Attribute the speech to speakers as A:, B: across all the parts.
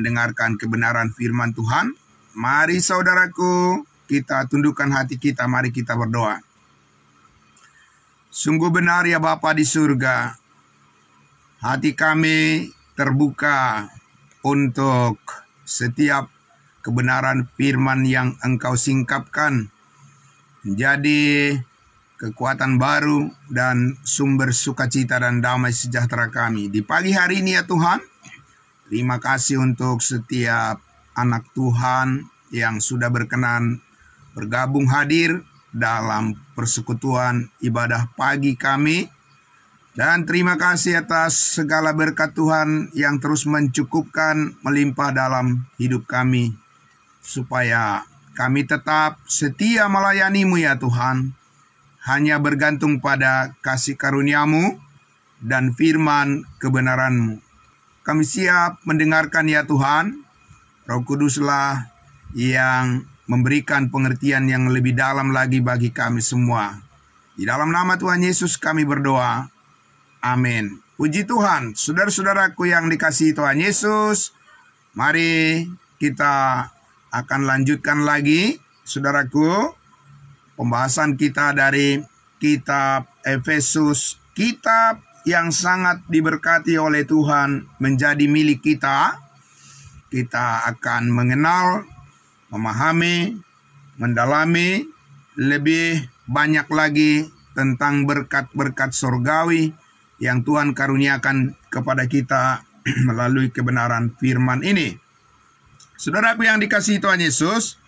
A: mendengarkan kebenaran firman Tuhan. Mari saudaraku, kita tundukkan hati kita, mari kita berdoa. Sungguh benar ya Bapa di surga, hati kami terbuka untuk setiap kebenaran firman yang Engkau singkapkan menjadi kekuatan baru dan sumber sukacita dan damai sejahtera kami. Di pagi hari ini ya Tuhan, terima kasih untuk setiap anak Tuhan yang sudah berkenan bergabung hadir dalam persekutuan ibadah pagi kami. Dan terima kasih atas segala berkat Tuhan yang terus mencukupkan melimpah dalam hidup kami, supaya kami tetap setia melayani-Mu ya Tuhan, hanya bergantung pada kasih karunia-Mu dan firman kebenaran-Mu. Kami siap mendengarkan ya Tuhan. Roh Kuduslah yang memberikan pengertian yang lebih dalam lagi bagi kami semua. Di dalam nama Tuhan Yesus kami berdoa. Amin. Puji Tuhan. Saudara-saudaraku yang dikasihi Tuhan Yesus, mari kita akan lanjutkan lagi, saudaraku, pembahasan kita dari kitab Efesus, kitab yang sangat diberkati oleh Tuhan menjadi milik kita. Kita akan mengenal, memahami, mendalami lebih banyak lagi tentang berkat-berkat surgawi yang Tuhan karuniakan kepada kita melalui kebenaran firman ini. Saudaraku yang dikasihi Tuhan Yesus,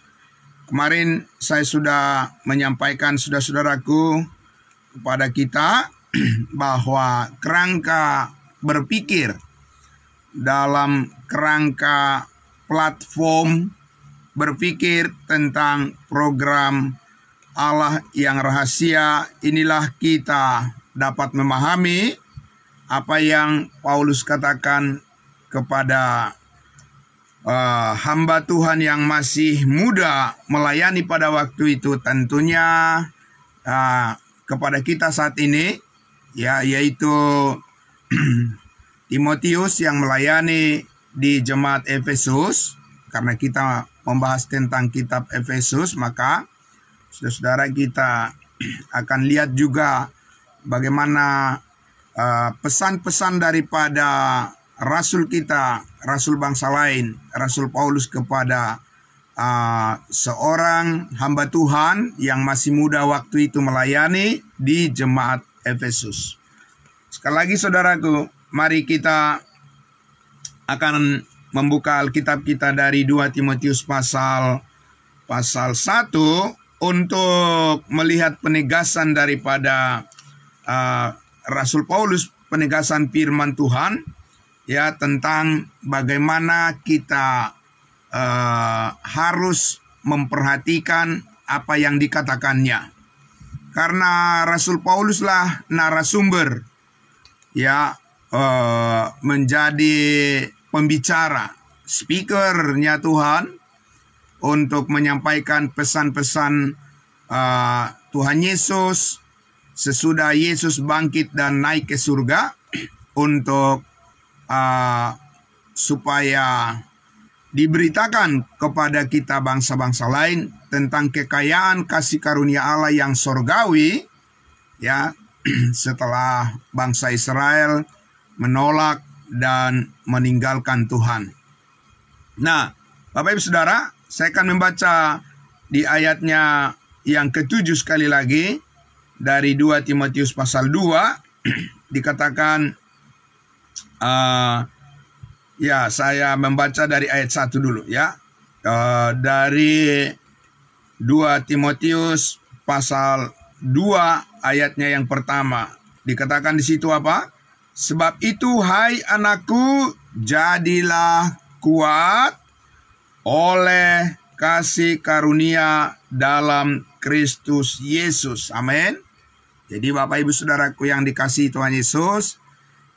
A: kemarin saya sudah menyampaikan saudara-saudaraku kepada kita bahwa kerangka berpikir dalam kerangka platform berpikir tentang program Allah yang rahasia, inilah kita dapat memahami apa yang Paulus katakan kepada hamba Tuhan yang masih muda melayani pada waktu itu, tentunya kepada kita saat ini, ya, yaitu Timotius yang melayani di jemaat Efesus. Karena kita membahas tentang kitab Efesus, maka saudara-saudara kita akan lihat juga bagaimana pesan-pesan daripada Rasul kita, Rasul bangsa lain, Rasul Paulus kepada seorang hamba Tuhan yang masih muda waktu itu melayani di jemaat Efesus. Sekali lagi saudaraku, mari kita akan membuka Alkitab kita dari 2 Timotius pasal 1 untuk melihat penegasan daripada Rasul Paulus, penegasan firman Tuhan ya tentang bagaimana kita harus memperhatikan apa yang dikatakannya. Karena Rasul Pauluslah narasumber ya, menjadi pembicara, speakernya Tuhan untuk menyampaikan pesan-pesan Tuhan Yesus sesudah Yesus bangkit dan naik ke surga, untuk supaya diberitakan kepada kita bangsa-bangsa lain tentang kekayaan kasih karunia Allah yang surgawi ya, setelah bangsa Israel menolak dan meninggalkan Tuhan. Nah, Bapak Ibu Saudara, saya akan membaca di ayatnya yang ke-7 sekali lagi dari 2 Timotius pasal 2. Dikatakan, ya saya membaca dari ayat 1 dulu ya. Dari 2 Timotius pasal 2 ayatnya yang pertama. Dikatakan di situ apa? Sebab itu hai anakku, jadilah kuat oleh kasih karunia dalam Kristus Yesus. Amin. Jadi Bapak Ibu Saudaraku yang dikasihi Tuhan Yesus,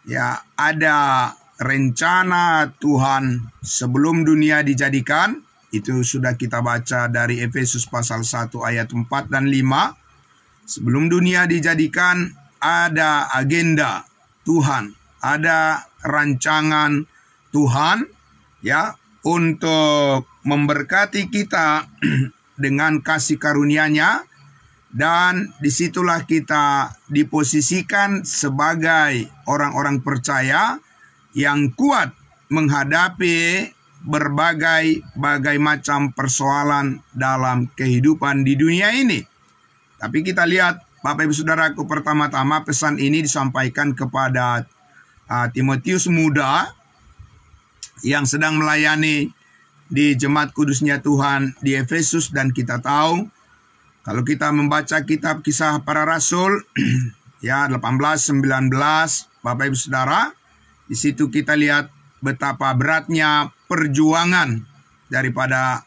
A: ya, ada rencana Tuhan sebelum dunia dijadikan. Itu sudah kita baca dari Efesus pasal 1 ayat 4 dan 5. Sebelum dunia dijadikan ada agenda Tuhan, ada rancangan Tuhan ya, untuk memberkati kita dengan kasih karunia-Nya, dan disitulah kita diposisikan sebagai orang-orang percaya yang kuat menghadapi berbagai macam persoalan dalam kehidupan di dunia ini. Tapi kita lihat, Bapak Ibu Saudaraku, pertama-tama pesan ini disampaikan kepada Timotius muda yang sedang melayani di Jemaat Kudusnya Tuhan di Efesus. Dan kita tahu, kalau kita membaca kitab Kisah Para Rasul ya 18, 19, Bapak Ibu Saudara, di situ kita lihat betapa beratnya perjuangan daripada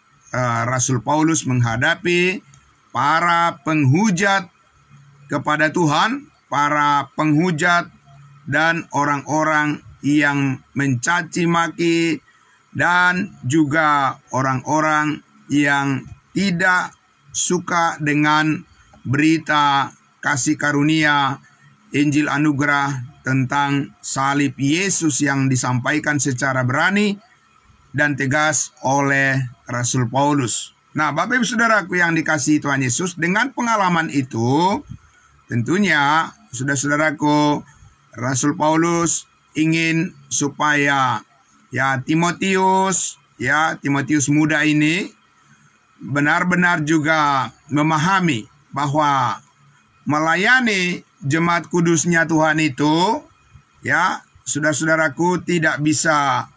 A: Rasul Paulus menghadapi para penghujat kepada Tuhan, para penghujat dan orang-orang yang mencaci maki, dan juga orang-orang yang tidak suka dengan berita kasih karunia Injil anugerah tentang salib Yesus yang disampaikan secara berani dan tegas oleh Rasul Paulus. Nah, Bapak Ibu Saudaraku yang dikasihi Tuhan Yesus, dengan pengalaman itu tentunya saudara-saudaraku, Rasul Paulus ingin supaya Timotius muda ini benar-benar juga memahami bahwa melayani jemaat kudusnya Tuhan itu, saudara-saudaraku, tidak bisa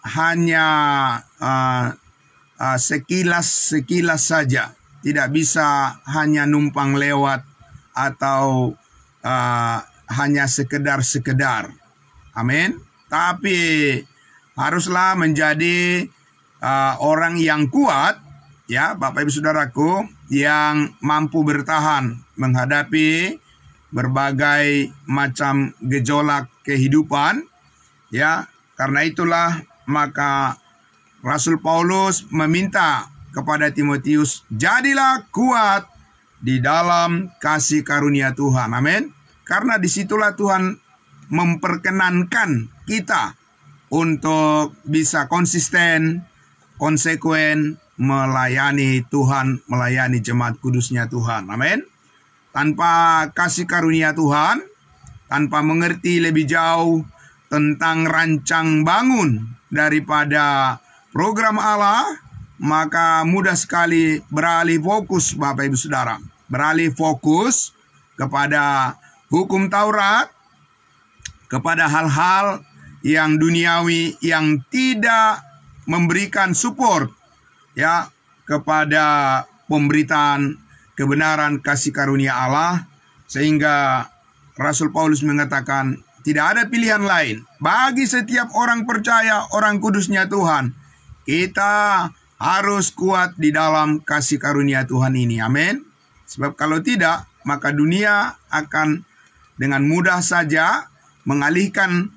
A: hanya sekilas saja, tidak bisa hanya numpang lewat atau hanya sekedar. Amin. Tapi haruslah menjadi orang yang kuat, Bapak Ibu Saudaraku, yang mampu bertahan menghadapi berbagai macam gejolak kehidupan. Karena itulah maka Rasul Paulus meminta kepada Timotius, jadilah kuat di dalam kasih karunia Tuhan. Amin. Karena disitulah Tuhan memperkenankan kita untuk bisa konsisten, konsekuen melayani Tuhan, melayani jemaat kudusnya Tuhan. Amin. Tanpa kasih karunia Tuhan, tanpa mengerti lebih jauh tentang rancang bangun daripada program Allah, maka mudah sekali beralih fokus, Bapak Ibu Saudara. Beralih fokus kepada hukum Taurat, kepada hal-hal yang duniawi yang tidak memberikan support kepada pemberitaan kebenaran kasih karunia Allah, sehingga Rasul Paulus mengatakan tidak ada pilihan lain bagi setiap orang percaya, orang kudusnya Tuhan. Kita harus kuat di dalam kasih karunia Tuhan ini. Amin. Sebab kalau tidak, maka dunia akan dengan mudah saja mengalihkan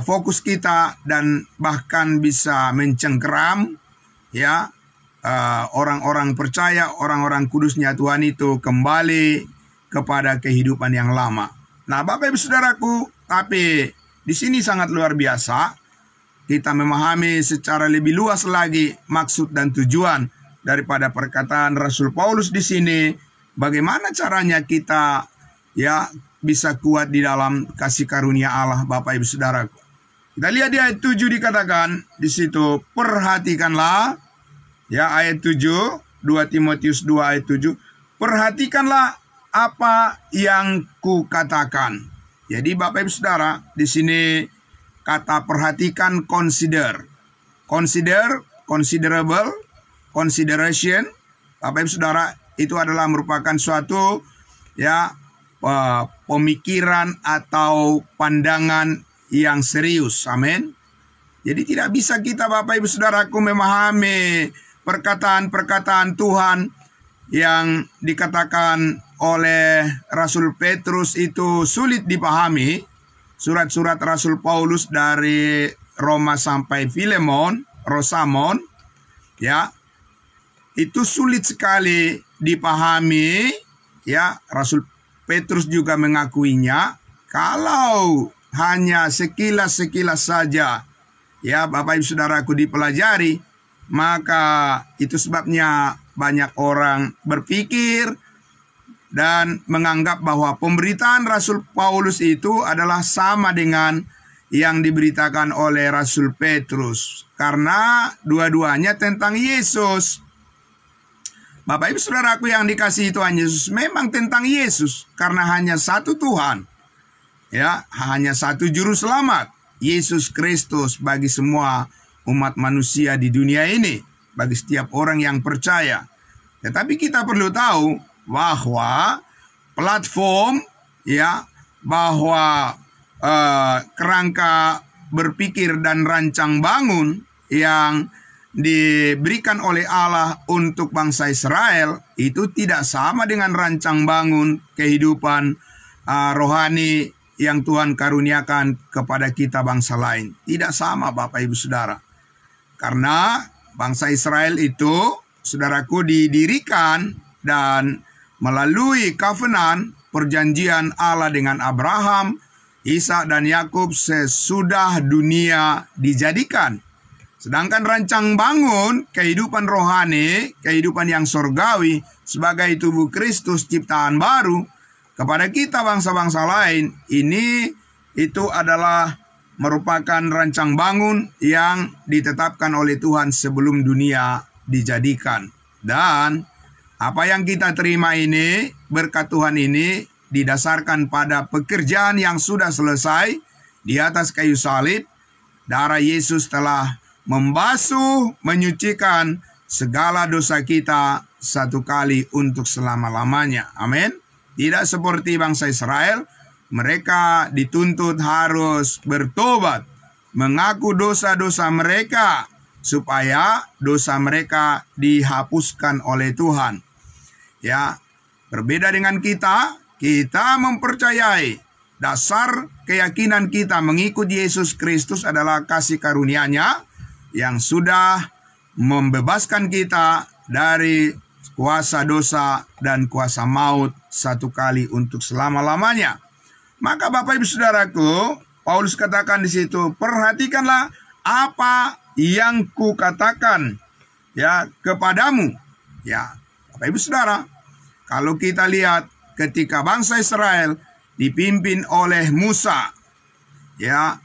A: fokus kita dan bahkan bisa mencengkeram orang-orang percaya, orang-orang kudusnya Tuhan itu kembali kepada kehidupan yang lama. Nah, Bapak Ibu Saudaraku, tapi di sini sangat luar biasa kita memahami secara lebih luas lagi maksud dan tujuan daripada perkataan Rasul Paulus di sini. Bagaimana caranya kita bisa kuat di dalam kasih karunia Allah, Bapak Ibu Saudaraku. Kita lihat di ayat 7 dikatakan di situ, perhatikanlah ayat 7, 2 Timotius 2 ayat 7, perhatikanlah apa yang kukatakan. Jadi Bapak Ibu Saudara, di sini kata perhatikan consider, considerable, consideration. Bapak Ibu Saudara, itu adalah merupakan suatu pemikiran atau pandangan yang serius. Amin. Jadi tidak bisa kita, Bapak Ibu Saudaraku, memahami perkataan-perkataan Tuhan yang dikatakan oleh Rasul Petrus itu sulit dipahami. Surat-surat Rasul Paulus dari Roma sampai Filemon, Rosamon, itu sulit sekali dipahami. Rasul Petrus juga mengakuinya. Kalau hanya sekilas-sekilas saja ya Bapak Ibu Saudaraku, dipelajari, maka itu sebabnya banyak orang berpikir dan menganggap bahwa pemberitaan Rasul Paulus itu adalah sama dengan yang diberitakan oleh Rasul Petrus, karena dua-duanya tentang Yesus. Bapak Ibu Saudaraku yang dikasihi Tuhan Yesus, memang tentang Yesus, karena hanya satu Tuhan, ya, hanya satu juru selamat, Yesus Kristus, bagi semua umat manusia di dunia ini, bagi setiap orang yang percaya. Tetapi kita perlu tahu bahwa platform, ya, bahwa kerangka berpikir dan rancang bangun yang diberikan oleh Allah untuk bangsa Israel itu tidak sama dengan rancang bangun kehidupan rohani yang Tuhan karuniakan kepada kita bangsa lain. Tidak sama, Bapak Ibu Saudara. Karena bangsa Israel itu, saudaraku, didirikan dan melalui covenant, perjanjian Allah dengan Abraham, Ishak dan Yakub sesudah dunia dijadikan. Sedangkan rancang bangun kehidupan rohani, kehidupan yang surgawi sebagai tubuh Kristus ciptaan baru kepada kita bangsa-bangsa lain, itu adalah merupakan rancang bangun yang ditetapkan oleh Tuhan sebelum dunia dijadikan. Dan apa yang kita terima ini, berkat Tuhan ini, didasarkan pada pekerjaan yang sudah selesai di atas kayu salib. Darah Yesus telah membasuh, menyucikan segala dosa kita satu kali untuk selama-lamanya. Amin. Tidak seperti bangsa Israel, mereka dituntut harus bertobat, mengaku dosa-dosa mereka, supaya dosa mereka dihapuskan oleh Tuhan. Ya, berbeda dengan kita mempercayai dasar keyakinan kita mengikut Yesus Kristus adalah kasih karunia-Nya yang sudah membebaskan kita dari kuasa dosa dan kuasa maut satu kali untuk selama-lamanya. Maka Bapak Ibu Saudaraku, Paulus katakan di situ, perhatikanlah apa yang kukatakan ya kepadamu. Ya, Bapak Ibu Saudara, kalau kita lihat ketika bangsa Israel dipimpin oleh Musa, ya,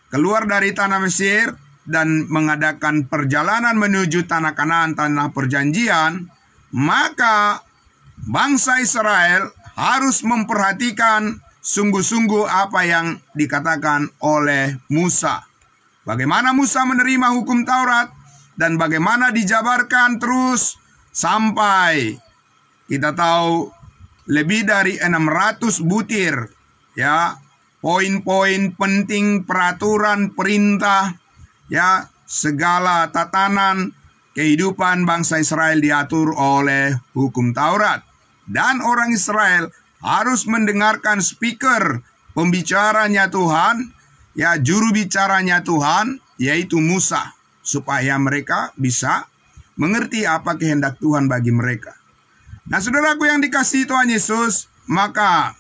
A: keluar dari tanah Mesir dan mengadakan perjalanan menuju tanah Kanaan, tanah perjanjian, maka bangsa Israel harus memperhatikan sungguh-sungguh apa yang dikatakan oleh Musa. Bagaimana Musa menerima hukum Taurat dan bagaimana dijabarkan terus sampai kita tahu lebih dari 600 butir, ya, poin-poin penting, peraturan, perintah, ya, segala tatanan kehidupan bangsa Israel diatur oleh hukum Taurat. Dan orang Israel harus mendengarkan speaker, pembicaranya Tuhan, ya, juru bicaranya Tuhan, yaitu Musa, supaya mereka bisa mengerti apa kehendak Tuhan bagi mereka. Nah, saudaraku yang dikasihi Tuhan Yesus, maka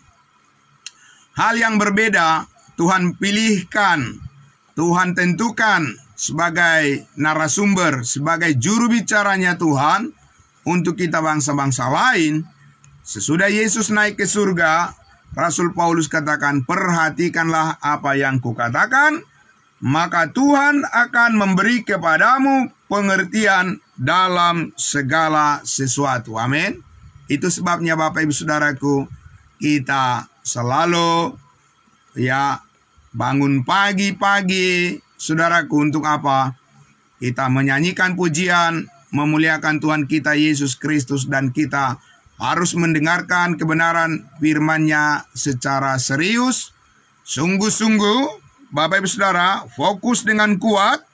A: hal yang berbeda Tuhan pilihkan, Tuhan tentukan sebagai narasumber, sebagai juru bicaranya Tuhan untuk kita bangsa-bangsa lain. Sesudah Yesus naik ke surga, Rasul Paulus katakan, perhatikanlah apa yang kukatakan, maka Tuhan akan memberi kepadamu pengertian dalam segala sesuatu. Amin. Itu sebabnya Bapak Ibu Saudaraku, kita selalu, ya, bangun pagi-pagi, saudaraku, untuk apa? Kita menyanyikan pujian, memuliakan Tuhan kita Yesus Kristus, dan kita harus mendengarkan kebenaran firman-Nya secara serius, sungguh-sungguh, Bapak Ibu Saudara, fokus dengan kuat,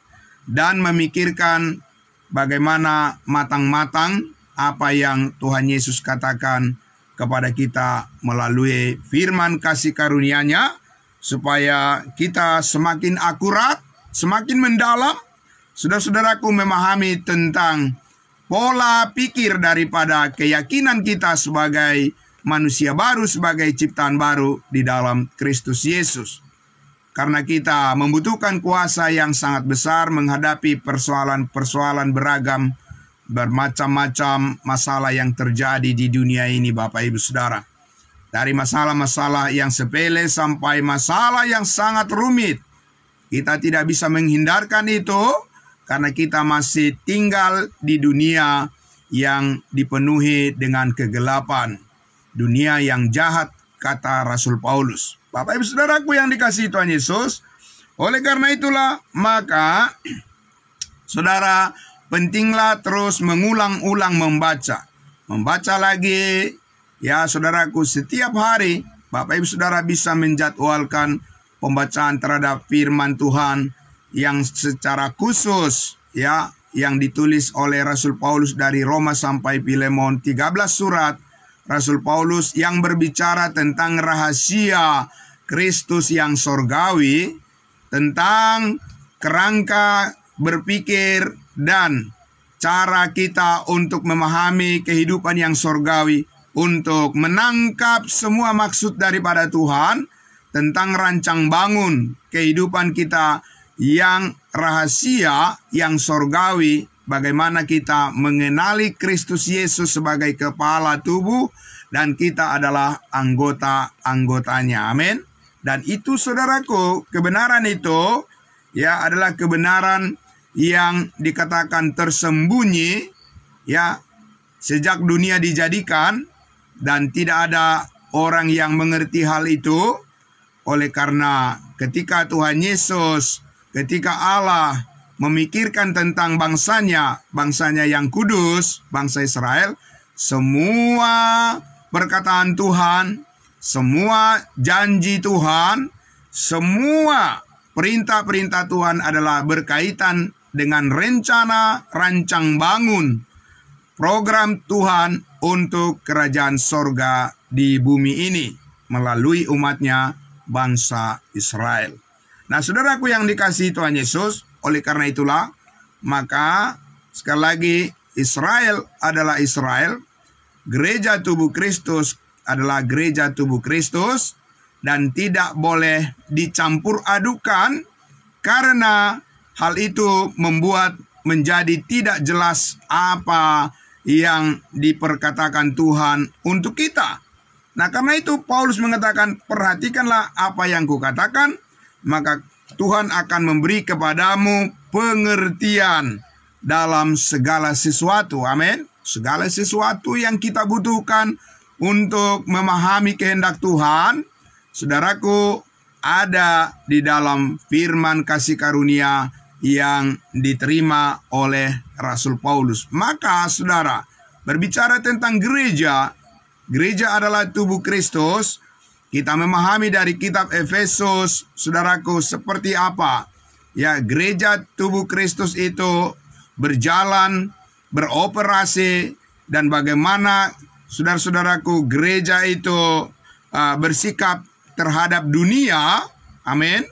A: dan memikirkan bagaimana matang-matang apa yang Tuhan Yesus katakan kepada kita melalui firman kasih karunia-Nya, supaya kita semakin akurat, semakin mendalam, saudara-saudaraku, memahami tentang pola pikir daripada keyakinan kita sebagai manusia baru, sebagai ciptaan baru di dalam Kristus Yesus. karena kita membutuhkan kuasa yang sangat besar menghadapi persoalan-persoalan beragam, bermacam-macam masalah yang terjadi di dunia ini, Bapak Ibu Saudara. Dari masalah-masalah yang sepele sampai masalah yang sangat rumit. Kita tidak bisa menghindarkan itu karena kita masih tinggal di dunia yang dipenuhi dengan kegelapan. Dunia yang jahat, kata Rasul Paulus. Bapak Ibu Saudaraku yang dikasihi Tuhan Yesus, oleh karena itulah maka saudara pentinglah terus mengulang-ulang membaca. Membaca lagi, ya saudaraku, setiap hari Bapak Ibu Saudara bisa menjadwalkan pembacaan terhadap firman Tuhan yang secara khusus, ya, yang ditulis oleh Rasul Paulus dari Roma sampai Filemon, 13 surat Rasul Paulus yang berbicara tentang rahasia Kristus yang sorgawi, tentang kerangka berpikir dan cara kita untuk memahami kehidupan yang sorgawi, untuk menangkap semua maksud daripada Tuhan tentang rancang bangun kehidupan kita yang rahasia, yang sorgawi, bagaimana kita mengenali Kristus Yesus sebagai kepala tubuh dan kita adalah anggota-anggotanya. Amin. Dan itu saudaraku, kebenaran itu ya adalah kebenaran yang dikatakan tersembunyi ya sejak dunia dijadikan, dan tidak ada orang yang mengerti hal itu. Oleh karena ketika Tuhan Yesus, ketika Allah memikirkan tentang bangsanya yang kudus, bangsa Israel, semua perkataan Tuhan, semua janji Tuhan, semua perintah-perintah Tuhan adalah berkaitan dengan rencana rancang bangun program Tuhan untuk kerajaan sorga di bumi ini melalui umatnya bangsa Israel. Nah, saudaraku yang dikasihi Tuhan Yesus, oleh karena itulah maka sekali lagi Israel adalah Israel, gereja tubuh Kristus adalah gereja tubuh Kristus, dan tidak boleh dicampur adukan karena hal itu membuat menjadi tidak jelas apa yang diperkatakan Tuhan untuk kita. Nah, karena itu Paulus mengatakan, perhatikanlah apa yang kukatakan, maka Tuhan akan memberi kepadamu pengertian dalam segala sesuatu. Amin. Segala sesuatu yang kita butuhkan untuk memahami kehendak Tuhan, saudaraku, ada di dalam firman kasih karunia yang diterima oleh Rasul Paulus. Maka saudara, berbicara tentang gereja, gereja adalah tubuh Kristus. Kita memahami dari kitab Efesus, saudaraku, seperti apa ya gereja tubuh Kristus itu berjalan, beroperasi, dan bagaimana saudara-saudaraku gereja itu bersikap terhadap dunia. Amin.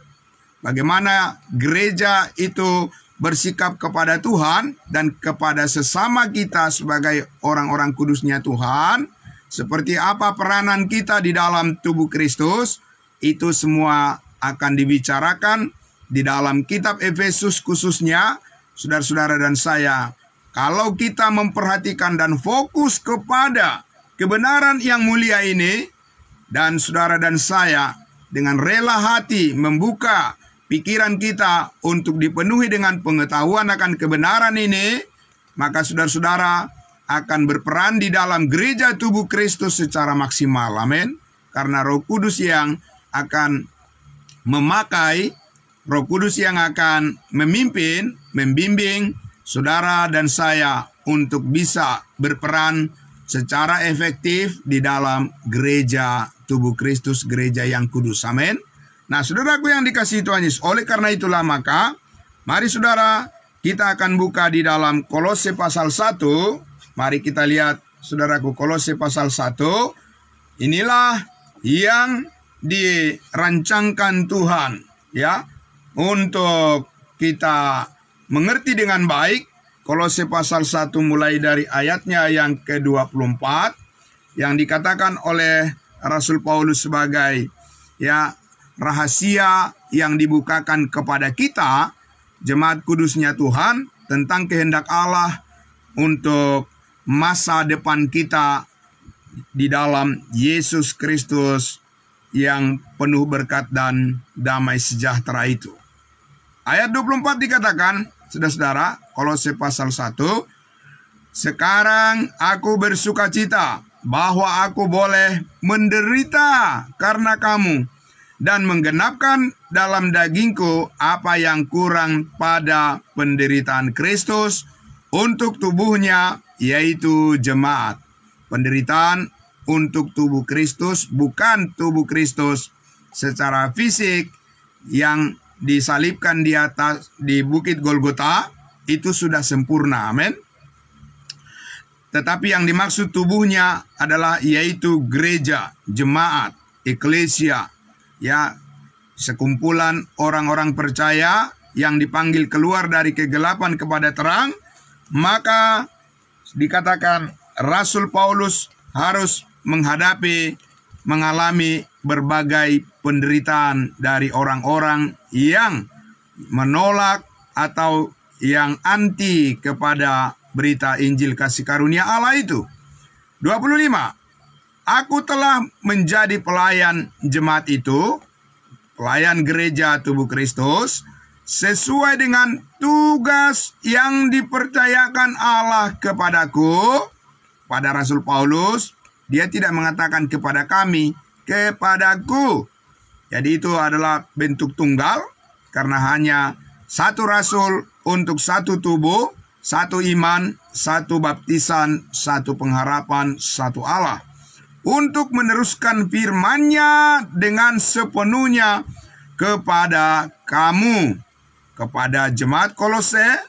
A: Bagaimana gereja itu bersikap kepada Tuhan dan kepada sesama kita sebagai orang-orang kudusnya Tuhan. Seperti apa peranan kita di dalam tubuh Kristus, itu semua akan dibicarakan di dalam kitab Efesus khususnya, saudara-saudara dan saya. Kalau kita memperhatikan dan fokus kepada kebenaran yang mulia ini, dan saudara dan saya dengan rela hati membuka pikiran kita untuk dipenuhi dengan pengetahuan akan kebenaran ini, maka saudara-saudara akan berperan di dalam gereja tubuh Kristus secara maksimal. Amin. Karena Roh Kudus yang akan memakai, Roh Kudus yang akan memimpin, membimbing saudara dan saya untuk bisa berperan secara efektif di dalam gereja tubuh Kristus, gereja yang kudus. Amin. Nah, saudaraku yang dikasihi Tuhan Yesus, oleh karena itulah maka mari saudara kita akan buka di dalam Kolose pasal 1. Mari kita lihat saudaraku, Kolose pasal 1. Inilah yang dirancangkan Tuhan ya untuk kita mengerti dengan baik. Kolose pasal 1 mulai dari ayatnya yang ke-24 yang dikatakan oleh Rasul Paulus sebagai ya rahasia yang dibukakan kepada kita, jemaat kudusnya Tuhan, tentang kehendak Allah untuk masa depan kita di dalam Yesus Kristus yang penuh berkat dan damai sejahtera itu. Ayat 24 dikatakan, saudara-saudara, Kolose pasal 1, sekarang aku bersukacita bahwa aku boleh menderita karena kamu dan menggenapkan dalam dagingku apa yang kurang pada penderitaan Kristus untuk tubuhnya, yaitu jemaat. Penderitaan untuk tubuh Kristus, bukan tubuh Kristus secara fisik yang disalibkan di atas di Bukit Golgota, itu sudah sempurna, amin. Tetapi yang dimaksud tubuhnya adalah yaitu gereja, jemaat, eklesia, ya, sekumpulan orang-orang percaya yang dipanggil keluar dari kegelapan kepada terang. Maka dikatakan Rasul Paulus harus mengalami berbagai penderitaan dari orang-orang yang menolak atau yang anti kepada berita Injil kasih karunia Allah itu. 25. Aku telah menjadi pelayan jemaat itu, pelayan gereja tubuh Kristus, sesuai dengan tugas yang dipercayakan Allah kepadaku. Pada Rasul Paulus, dia tidak mengatakan kepada kami, kepadaku. Jadi itu adalah bentuk tunggal, karena hanya satu rasul untuk satu tubuh, satu iman, satu baptisan, satu pengharapan, satu Allah. Untuk meneruskan firman-Nya dengan sepenuhnya kepada kamu, kepada jemaat Kolose,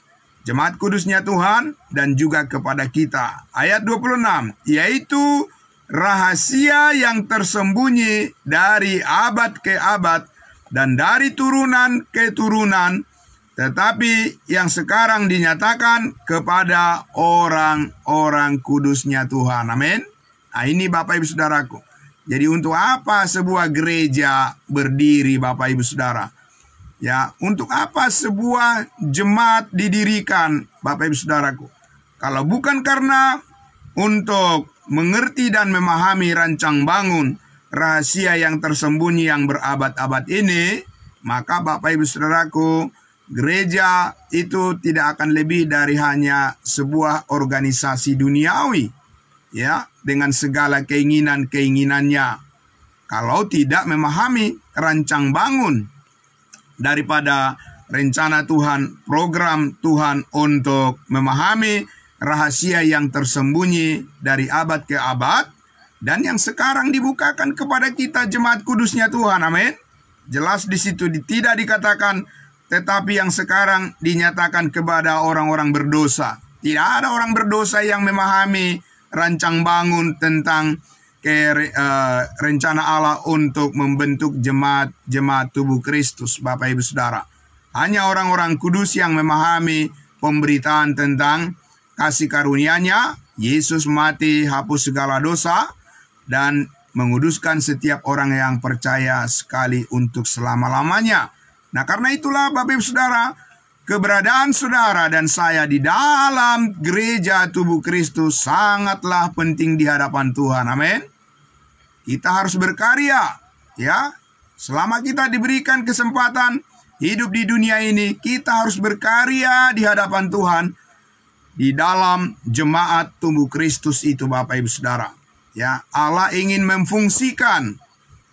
A: jemaat kudusnya Tuhan, dan juga kepada kita. Ayat 26, yaitu rahasia yang tersembunyi dari abad ke abad dan dari turunan ke turunan, tetapi yang sekarang dinyatakan kepada orang-orang kudusnya Tuhan. Amin. Nah, ini Bapak Ibu Saudaraku. Jadi untuk apa sebuah gereja berdiri, Bapak Ibu Saudara? Ya, untuk apa sebuah jemaat didirikan, Bapak Ibu Saudaraku? Kalau bukan karena untuk mengerti dan memahami rancang bangun rahasia yang tersembunyi yang berabad-abad ini, maka Bapak Ibu Saudaraku, gereja itu tidak akan lebih dari hanya sebuah organisasi duniawi, ya, dengan segala keinginan-keinginannya. Kalau tidak memahami rancang bangun daripada rencana Tuhan, program Tuhan untuk memahami rahasia yang tersembunyi dari abad ke abad, dan yang sekarang dibukakan kepada kita jemaat kudusnya Tuhan, amin. Jelas di situ tidak dikatakan, tetapi yang sekarang dinyatakan kepada orang-orang berdosa. Tidak ada orang berdosa yang memahami rancang bangun tentang rencana Allah untuk membentuk jemaat tubuh Kristus, Bapak Ibu Saudara. Hanya orang-orang kudus yang memahami pemberitaan tentang kasih karunia-Nya, Yesus mati hapus segala dosa dan menguduskan setiap orang yang percaya sekali untuk selama-lamanya. Nah, karena itulah Bapak Ibu Saudara, keberadaan saudara dan saya di dalam gereja tubuh Kristus sangatlah penting di hadapan Tuhan. Amin. Kita harus berkarya, ya. Selama kita diberikan kesempatan hidup di dunia ini, kita harus berkarya di hadapan Tuhan di dalam jemaat tubuh Kristus itu, Bapak Ibu Saudara. Ya, Allah ingin memfungsikan,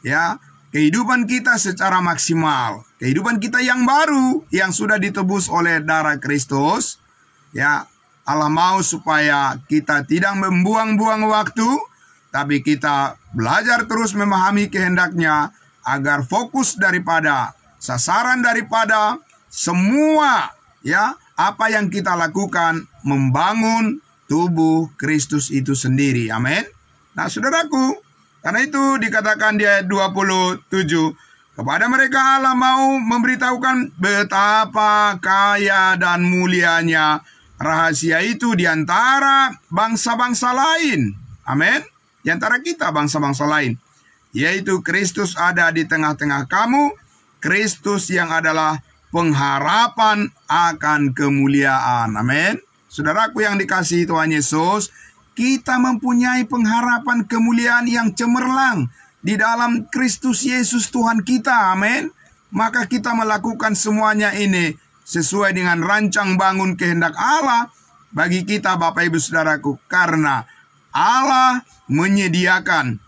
A: ya, kehidupan kita secara maksimal. Kehidupan kita yang baru, yang sudah ditebus oleh darah Kristus. Ya, Allah mau supaya kita tidak membuang-buang waktu, tapi kita belajar terus memahami kehendak-Nya, agar fokus daripada, sasaran daripada semua, ya, apa yang kita lakukan, membangun tubuh Kristus itu sendiri. Amin. Nah, saudaraku, karena itu dikatakan di ayat 27, kepada mereka Allah mau memberitahukan betapa kaya dan mulianya rahasia itu di antara bangsa-bangsa lain. Amin. Di antara kita bangsa-bangsa lain, yaitu Kristus ada di tengah-tengah kamu, Kristus yang adalah pengharapan akan kemuliaan. Amin. Saudaraku yang dikasihi Tuhan Yesus, kita mempunyai pengharapan kemuliaan yang cemerlang di dalam Kristus Yesus Tuhan kita. Amin. Maka kita melakukan semuanya ini sesuai dengan rancang bangun kehendak Allah bagi kita, Bapak Ibu Saudaraku, karena Allah menyediakan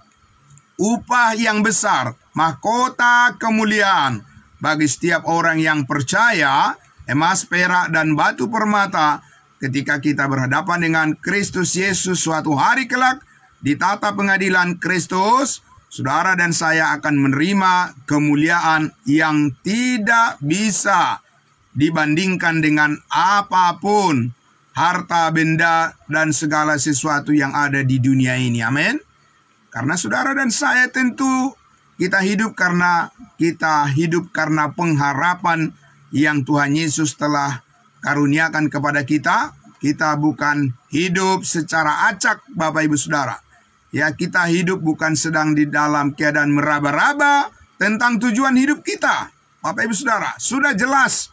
A: upah yang besar, mahkota kemuliaan bagi setiap orang yang percaya, emas, perak, dan batu permata, ketika kita berhadapan dengan Kristus Yesus suatu hari kelak di tata pengadilan Kristus. Saudara dan saya akan menerima kemuliaan yang tidak bisa dibandingkan dengan apapun, harta, benda, dan segala sesuatu yang ada di dunia ini. Amin. Karena saudara dan saya tentu kita hidup karena pengharapan yang Tuhan Yesus telah karuniakan kepada kita. Kita bukan hidup secara acak, Bapak Ibu Saudara. Ya, kita hidup bukan sedang di dalam keadaan meraba-raba tentang tujuan hidup kita. Bapak Ibu Saudara, sudah jelas.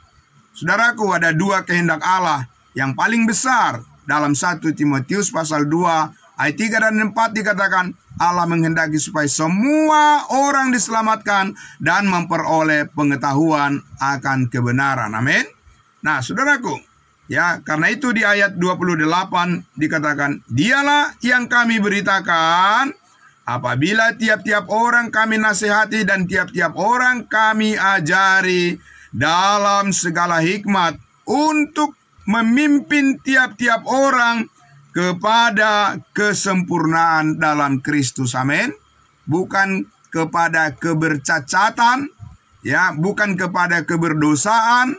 A: Saudaraku, ada dua kehendak Allah yang paling besar. Dalam 1 Timotius pasal 2 ayat 3 dan 4 dikatakan, Allah menghendaki supaya semua orang diselamatkan dan memperoleh pengetahuan akan kebenaran. Amin. Nah, saudaraku, ya, karena itu di ayat 28 dikatakan, dialah yang kami beritakan apabila tiap-tiap orang kami nasihati dan tiap-tiap orang kami ajari dalam segala hikmat untuk memimpin tiap-tiap orang kepada kesempurnaan dalam Kristus. Amin. Bukan kepada kebercacatan, ya, bukan kepada keberdosaan.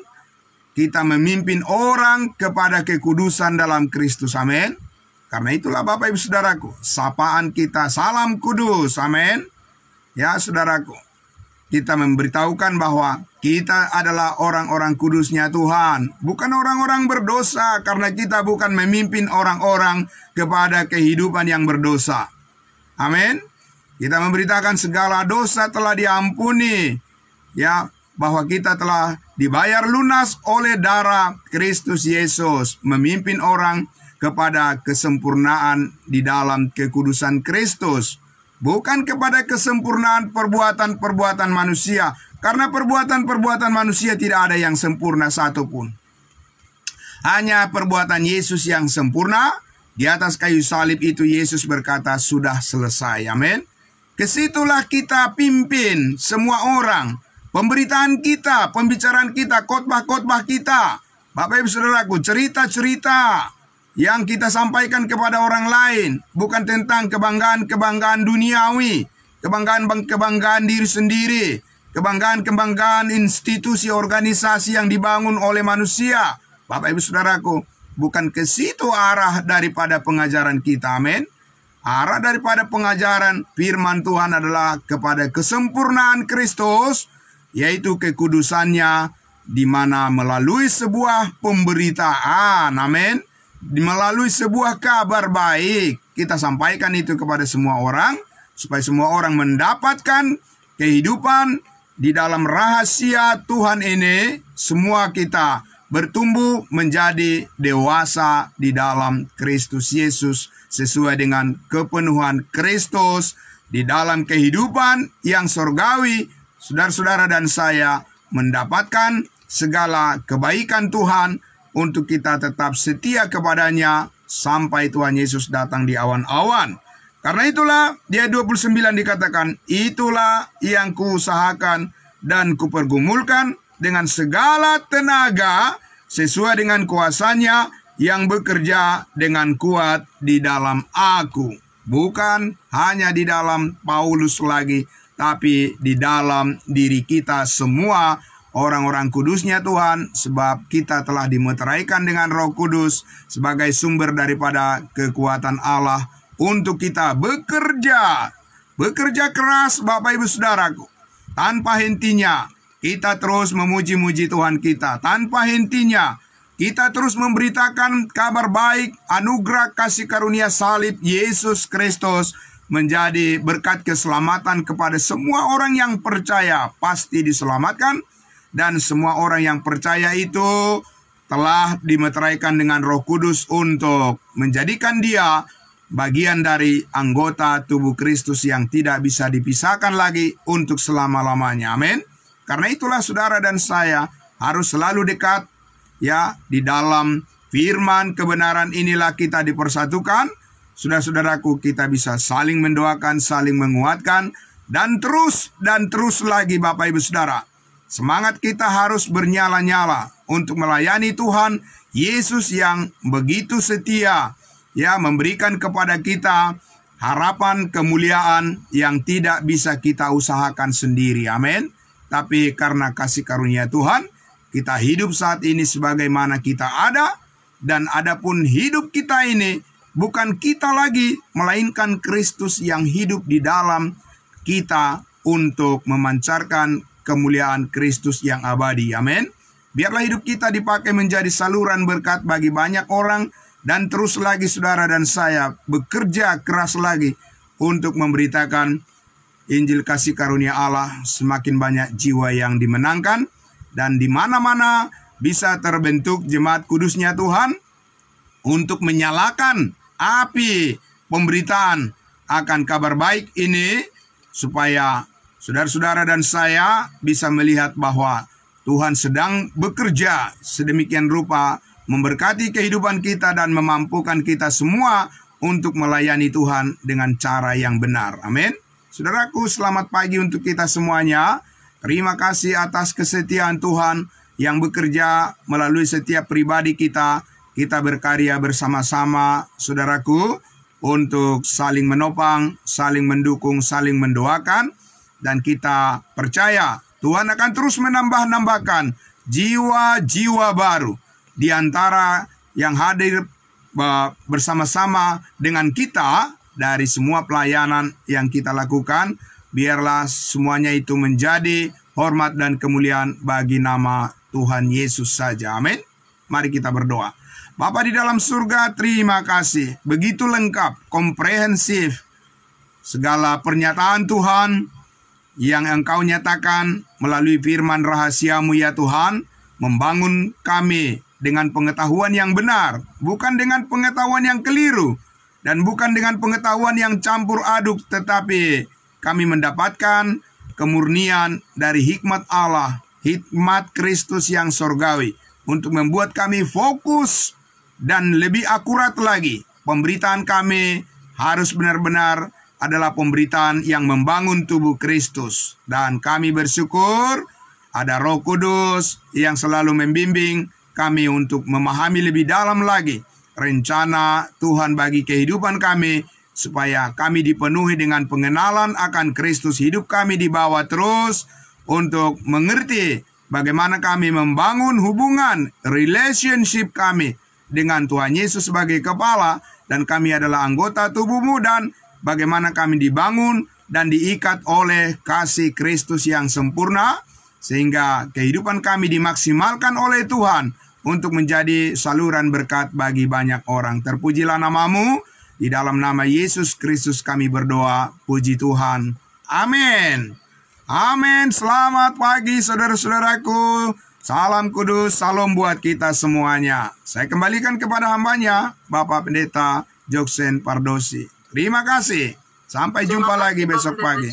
A: Kita memimpin orang kepada kekudusan dalam Kristus. Amin. Karena itulah Bapak Ibu Saudaraku, sapaan kita salam kudus. Amin. Ya, saudaraku, kita memberitahukan bahwa kita adalah orang-orang kudusnya Tuhan, bukan orang-orang berdosa, karena kita bukan memimpin orang-orang kepada kehidupan yang berdosa. Amin. Kita memberitakan segala dosa telah diampuni, ya, bahwa kita telah dibayar lunas oleh darah Kristus Yesus, memimpin orang kepada kesempurnaan di dalam kekudusan Kristus, bukan kepada kesempurnaan perbuatan-perbuatan manusia, karena perbuatan-perbuatan manusia tidak ada yang sempurna satupun. Hanya perbuatan Yesus yang sempurna. Di atas kayu salib itu Yesus berkata, sudah selesai. Amin. Kesitulah kita pimpin semua orang. Pemberitaan kita, pembicaraan kita, khotbah-khotbah kita, Bapak Ibu Saudaraku, cerita-cerita yang kita sampaikan kepada orang lain bukan tentang kebanggaan-kebanggaan duniawi, kebanggaan-kebanggaan diri sendiri, kebanggaan-kebanggaan institusi organisasi yang dibangun oleh manusia. Bapak Ibu Saudaraku, bukan ke situ arah daripada pengajaran kita. Amin. Arah daripada pengajaran firman Tuhan adalah kepada kesempurnaan Kristus, yaitu kekudusannya, di mana melalui sebuah pemberitaan, amin, melalui sebuah kabar baik, kita sampaikan itu kepada semua orang, supaya semua orang mendapatkan kehidupan di dalam rahasia Tuhan ini. Semua kita bertumbuh menjadi dewasa di dalam Kristus Yesus, sesuai dengan kepenuhan Kristus di dalam kehidupan yang surgawi. Saudara-saudara dan saya mendapatkan segala kebaikan Tuhan untuk kita tetap setia kepadanya sampai Tuhan Yesus datang di awan-awan. Karena itulah di ayat 29 dikatakan, itulah yang kuusahakan dan kupergumulkan dengan segala tenaga sesuai dengan kuasanya yang bekerja dengan kuat di dalam aku. Bukan hanya di dalam Paulus lagi, tapi di dalam diri kita semua, orang-orang kudusnya Tuhan, sebab kita telah dimeteraikan dengan Roh Kudus sebagai sumber daripada kekuatan Allah untuk kita bekerja keras, Bapak Ibu Saudaraku, tanpa hentinya. Kita terus memuji-muji Tuhan kita, tanpa hentinya. Kita terus memberitakan kabar baik, anugerah kasih karunia salib Yesus Kristus menjadi berkat keselamatan kepada semua orang yang percaya pasti diselamatkan, dan semua orang yang percaya itu telah dimeteraikan dengan Roh Kudus untuk menjadikan dia bagian dari anggota tubuh Kristus yang tidak bisa dipisahkan lagi untuk selama-lamanya. Amin. Karena itulah saudara dan saya harus selalu dekat ya di dalam firman kebenaran. Inilah kita dipersatukan. Saudara-saudaraku, kita bisa saling mendoakan, saling menguatkan, dan terus lagi Bapak Ibu Saudara. Semangat kita harus bernyala-nyala untuk melayani Tuhan Yesus yang begitu setia, ya, memberikan kepada kita harapan kemuliaan yang tidak bisa kita usahakan sendiri. Amin. Tapi karena kasih karunia Tuhan, kita hidup saat ini sebagaimana kita ada, dan adapun hidup kita ini bukan kita lagi, melainkan Kristus yang hidup di dalam kita untuk memancarkan kemuliaan Kristus yang abadi. Amin. Biarlah hidup kita dipakai menjadi saluran berkat bagi banyak orang, dan terus lagi saudara dan saya bekerja keras lagi untuk memberitakan Injil kasih karunia Allah. Semakin banyak jiwa yang dimenangkan, dan di mana-mana bisa terbentuk jemaat kudusnya Tuhan untuk menyalakan api pemberitaan akan kabar baik ini, supaya saudara-saudara dan saya bisa melihat bahwa Tuhan sedang bekerja sedemikian rupa memberkati kehidupan kita dan memampukan kita semua untuk melayani Tuhan dengan cara yang benar. Amin. Saudaraku, selamat pagi untuk kita semuanya. Terima kasih atas kesetiaan Tuhan yang bekerja melalui setiap pribadi kita. Kita berkarya bersama-sama, saudaraku, untuk saling menopang, saling mendukung, saling mendoakan. Dan kita percaya Tuhan akan terus menambahkan jiwa-jiwa baru di antara yang hadir bersama-sama dengan kita dari semua pelayanan yang kita lakukan. Biarlah semuanya itu menjadi hormat dan kemuliaan bagi nama Tuhan Yesus saja. Amin. Mari kita berdoa. Bapa di dalam surga, terima kasih. Begitu lengkap, komprehensif segala pernyataan Tuhan yang Engkau nyatakan melalui firman rahasia-Mu ya Tuhan, membangun kami dengan pengetahuan yang benar, bukan dengan pengetahuan yang keliru, dan bukan dengan pengetahuan yang campur aduk, tetapi kami mendapatkan kemurnian dari hikmat Allah, hikmat Kristus yang sorgawi, untuk membuat kami fokus dan lebih akurat lagi. Pemberitaan kami harus benar-benar adalah pemberitaan yang membangun tubuh Kristus. Dan kami bersyukur ada Roh Kudus yang selalu membimbing kami untuk memahami lebih dalam lagi rencana Tuhan bagi kehidupan kami, supaya kami dipenuhi dengan pengenalan akan Kristus. Hidup kami dibawa terus untuk mengerti bagaimana kami membangun hubungan, relationship kami dengan Tuhan Yesus sebagai kepala, dan kami adalah anggota tubuh-Mu, dan bagaimana kami dibangun dan diikat oleh kasih Kristus yang sempurna, sehingga kehidupan kami dimaksimalkan oleh Tuhan untuk menjadi saluran berkat bagi banyak orang. Terpujilah nama-Mu, di dalam nama Yesus Kristus kami berdoa, puji Tuhan. Amin. Amin. Selamat pagi saudara-saudaraku. Salam kudus, salam buat kita semuanya. Saya kembalikan kepada hambanya, Bapak Pendeta Joksen Pardosi. Terima kasih. Sampai jumpa lagi besok pagi.